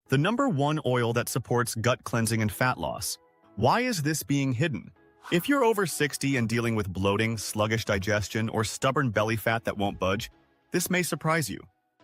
the number one oil that supports gut cleansing and fat loss. Why is this being hidden? If you're over 60 and dealing with bloating, sluggish digestion, or stubborn belly fat that won't budge, this may surprise you.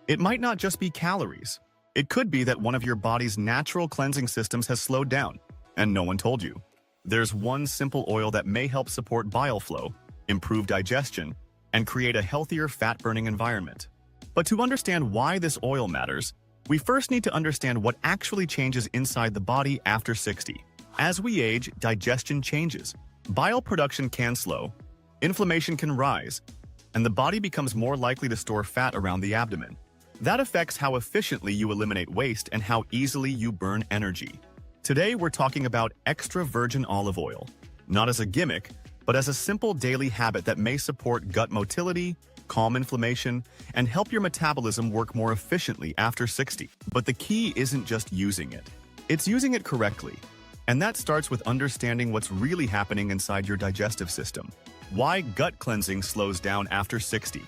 It might not just be calories. It could be that one of your body's natural cleansing systems has slowed down, and no one told you. There's one simple oil that may help support bile flow, improve digestion, and create a healthier fat-burning environment. But to understand why this oil matters, we first need to understand what actually changes inside the body after 60. As we age, digestion changes. Bile production can slow, inflammation can rise, and the body becomes more likely to store fat around the abdomen. That affects how efficiently you eliminate waste and how easily you burn energy. Today, we're talking about extra virgin olive oil, not as a gimmick, but as a simple daily habit that may support gut motility, calm inflammation, and help your metabolism work more efficiently after 60. But the key isn't just using it. It's using it correctly. And that starts with understanding what's really happening inside your digestive system. Why gut cleansing slows down after 60.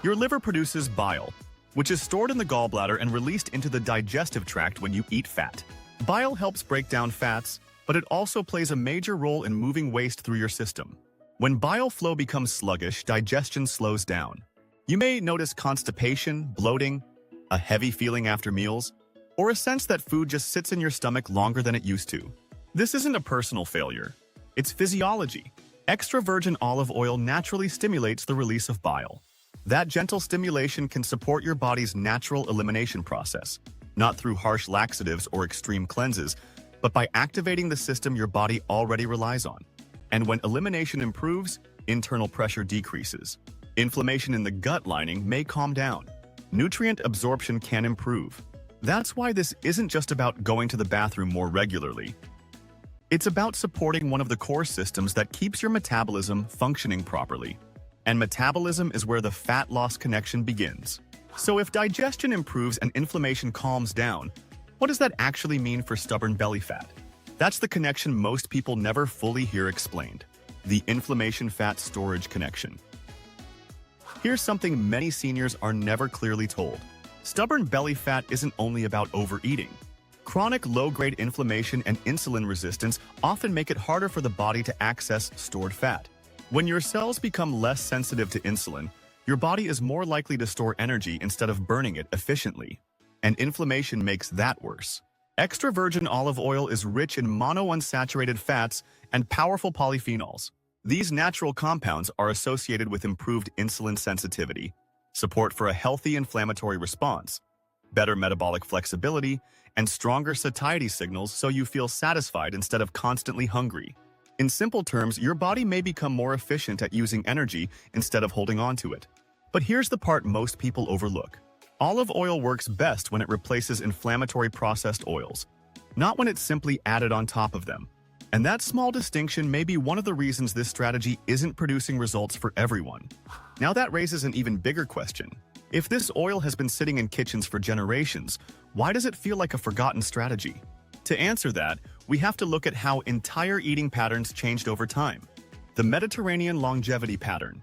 Your liver produces bile, which is stored in the gallbladder and released into the digestive tract when you eat fat. Bile helps break down fats, but it also plays a major role in moving waste through your system. When bile flow becomes sluggish, digestion slows down. You may notice constipation, bloating, a heavy feeling after meals, or a sense that food just sits in your stomach longer than it used to. This isn't a personal failure. It's physiology. Extra virgin olive oil naturally stimulates the release of bile. That gentle stimulation can support your body's natural elimination process, not through harsh laxatives or extreme cleanses, but by activating the system your body already relies on. And when elimination improves, internal pressure decreases. Inflammation in the gut lining may calm down. Nutrient absorption can improve. That's why this isn't just about going to the bathroom more regularly. It's about supporting one of the core systems that keeps your metabolism functioning properly. And metabolism is where the fat loss connection begins. So if digestion improves and inflammation calms down, what does that actually mean for stubborn belly fat? That's the connection most people never fully hear explained. The inflammation fat storage connection. Here's something many seniors are never clearly told. Stubborn belly fat isn't only about overeating. Chronic low-grade inflammation and insulin resistance often make it harder for the body to access stored fat. When your cells become less sensitive to insulin, your body is more likely to store energy instead of burning it efficiently. And inflammation makes that worse. Extra virgin olive oil is rich in monounsaturated fats and powerful polyphenols. These natural compounds are associated with improved insulin sensitivity, support for a healthy inflammatory response, better metabolic flexibility, and stronger satiety signals so you feel satisfied instead of constantly hungry. In simple terms, your body may become more efficient at using energy instead of holding on to it. But here's the part most people overlook. Olive oil works best when it replaces inflammatory processed oils, not when it's simply added on top of them. And that small distinction may be one of the reasons this strategy isn't producing results for everyone. Now that raises an even bigger question. If this oil has been sitting in kitchens for generations, why does it feel like a forgotten strategy? To answer that, we have to look at how entire eating patterns changed over time. The Mediterranean longevity pattern.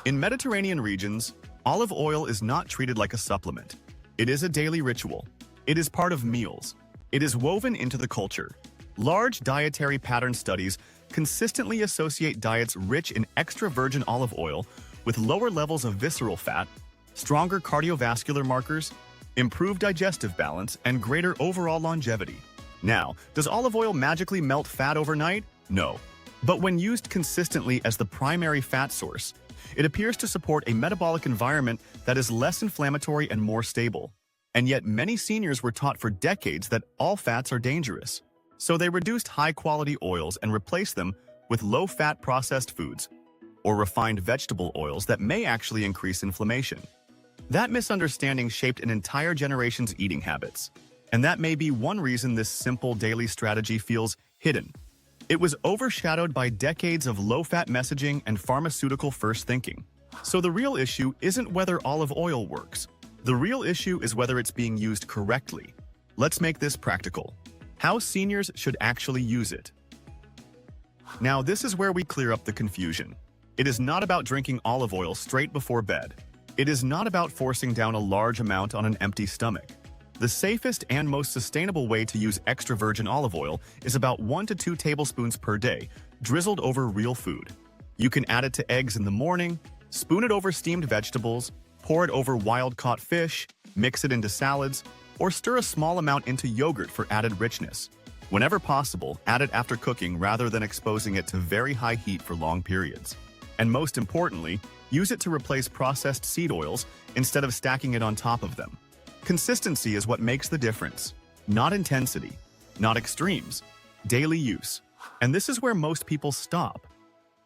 In Mediterranean regions, olive oil is not treated like a supplement. It is a daily ritual. It is part of meals. It is woven into the culture. Large dietary pattern studies consistently associate diets rich in extra virgin olive oil with lower levels of visceral fat, stronger cardiovascular markers, improved digestive balance, and greater overall longevity. Now, does olive oil magically melt fat overnight? No. But when used consistently as the primary fat source, it appears to support a metabolic environment that is less inflammatory and more stable. And yet many seniors were taught for decades that all fats are dangerous. So they reduced high-quality oils and replaced them with low-fat processed foods or refined vegetable oils that may actually increase inflammation. That misunderstanding shaped an entire generation's eating habits. And that may be one reason this simple daily strategy feels hidden. It was overshadowed by decades of low-fat messaging and pharmaceutical-first thinking. So the real issue isn't whether olive oil works. The real issue is whether it's being used correctly. Let's make this practical. How seniors should actually use it. Now, this is where we clear up the confusion. It is not about drinking olive oil straight before bed. It is not about forcing down a large amount on an empty stomach. The safest and most sustainable way to use extra virgin olive oil is about 1 to 2 tablespoons per day, drizzled over real food. You can add it to eggs in the morning, spoon it over steamed vegetables, pour it over wild-caught fish, mix it into salads, or stir a small amount into yogurt for added richness. Whenever possible, add it after cooking rather than exposing it to very high heat for long periods. And most importantly, use it to replace processed seed oils instead of stacking it on top of them. Consistency is what makes the difference, not intensity, not extremes, daily use. And this is where most people stop.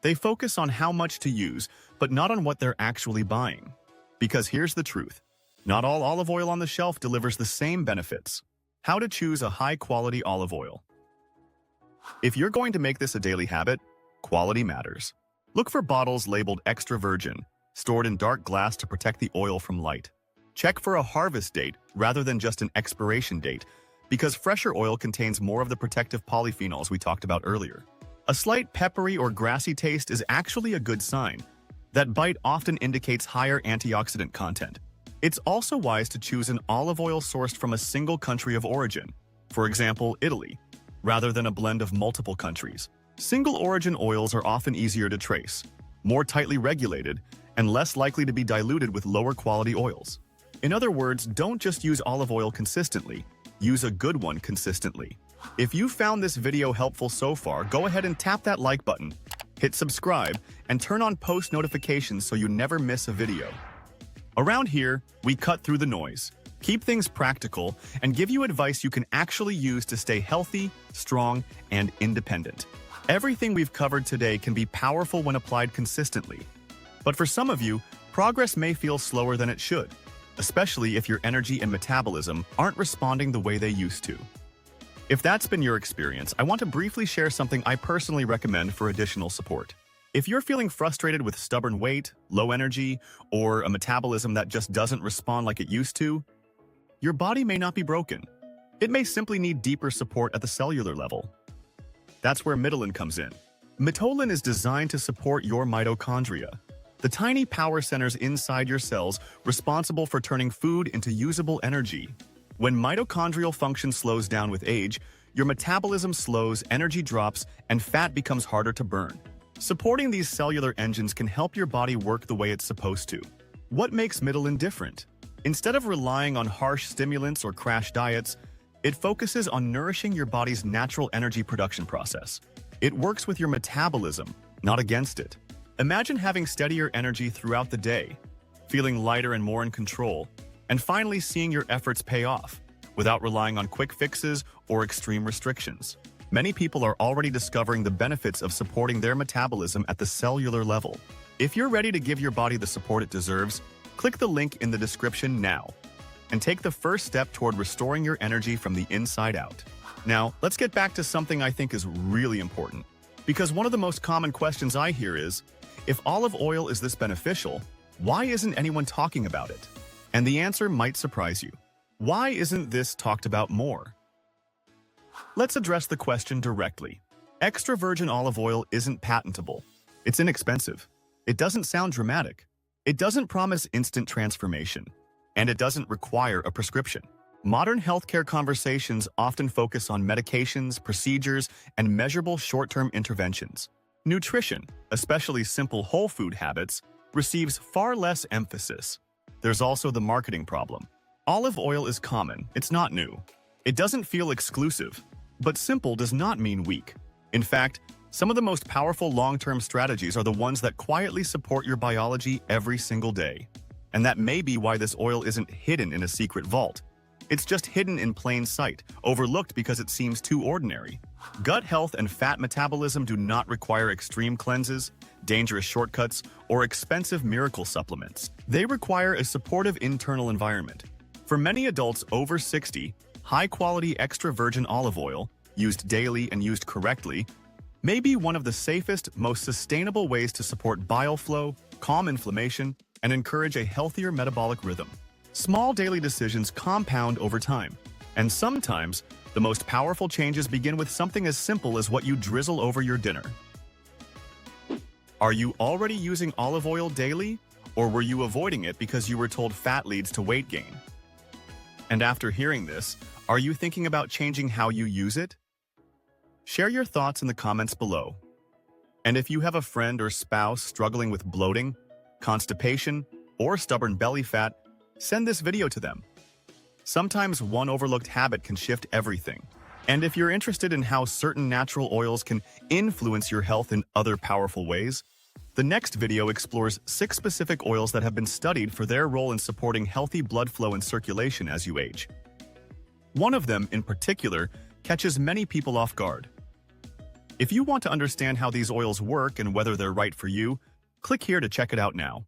They focus on how much to use, but not on what they're actually buying. Because here's the truth. Not all olive oil on the shelf delivers the same benefits. How to choose a high-quality olive oil. If you're going to make this a daily habit, quality matters. Look for bottles labeled extra virgin, stored in dark glass to protect the oil from light. Check for a harvest date rather than just an expiration date, because fresher oil contains more of the protective polyphenols we talked about earlier. A slight peppery or grassy taste is actually a good sign. That bite often indicates higher antioxidant content. It's also wise to choose an olive oil sourced from a single country of origin, for example, Italy, rather than a blend of multiple countries. Single origin oils are often easier to trace, more tightly regulated, and less likely to be diluted with lower quality oils. In other words, don't just use olive oil consistently, use a good one consistently. If you found this video helpful so far, go ahead and tap that like button, hit subscribe, and turn on post notifications so you never miss a video. Around here, we cut through the noise, keep things practical, and give you advice you can actually use to stay healthy, strong, and independent. Everything we've covered today can be powerful when applied consistently. But for some of you, progress may feel slower than it should, especially if your energy and metabolism aren't responding the way they used to. If that's been your experience, I want to briefly share something I personally recommend for additional support. If you're feeling frustrated with stubborn weight, low energy, or a metabolism that just doesn't respond like it used to, your body may not be broken. It may simply need deeper support at the cellular level. That's where Mitolyn comes in. Mitolyn is designed to support your mitochondria, the tiny power centers inside your cells responsible for turning food into usable energy. When mitochondrial function slows down with age, your metabolism slows, energy drops, and fat becomes harder to burn. Supporting these cellular engines can help your body work the way it's supposed to. What makes Mitolyn different? Instead of relying on harsh stimulants or crash diets, it focuses on nourishing your body's natural energy production process. It works with your metabolism, not against it. Imagine having steadier energy throughout the day, feeling lighter and more in control, and finally seeing your efforts pay off, without relying on quick fixes or extreme restrictions. Many people are already discovering the benefits of supporting their metabolism at the cellular level. If you're ready to give your body the support it deserves, click the link in the description now and take the first step toward restoring your energy from the inside out. Now, let's get back to something I think is really important, because one of the most common questions I hear is, if olive oil is this beneficial, why isn't anyone talking about it? And the answer might surprise you. Why isn't this talked about more? Let's address the question directly. Extra virgin olive oil isn't patentable. It's inexpensive. It doesn't sound dramatic. It doesn't promise instant transformation. And it doesn't require a prescription. Modern healthcare conversations often focus on medications, procedures, and measurable short-term interventions. Nutrition, especially simple whole food habits, receives far less emphasis. There's also the marketing problem. Olive oil is common, it's not new. It doesn't feel exclusive, but simple does not mean weak. In fact, some of the most powerful long-term strategies are the ones that quietly support your biology every single day. And that may be why this oil isn't hidden in a secret vault. It's just hidden in plain sight, overlooked because it seems too ordinary. Gut health and fat metabolism do not require extreme cleanses, dangerous shortcuts, or expensive miracle supplements. They require a supportive internal environment. For many adults over 60, high-quality extra virgin olive oil, used daily and used correctly, may be one of the safest, most sustainable ways to support bile flow, calm inflammation, and encourage a healthier metabolic rhythm. Small daily decisions compound over time, and sometimes the most powerful changes begin with something as simple as what you drizzle over your dinner. Are you already using olive oil daily, or were you avoiding it because you were told fat leads to weight gain? And after hearing this, are you thinking about changing how you use it? Share your thoughts in the comments below. And if you have a friend or spouse struggling with bloating, constipation, or stubborn belly fat, send this video to them. Sometimes one overlooked habit can shift everything. And if you're interested in how certain natural oils can influence your health in other powerful ways, the next video explores 6 specific oils that have been studied for their role in supporting healthy blood flow and circulation as you age. One of them, in particular, catches many people off guard. If you want to understand how these oils work and whether they're right for you, click here to check it out now.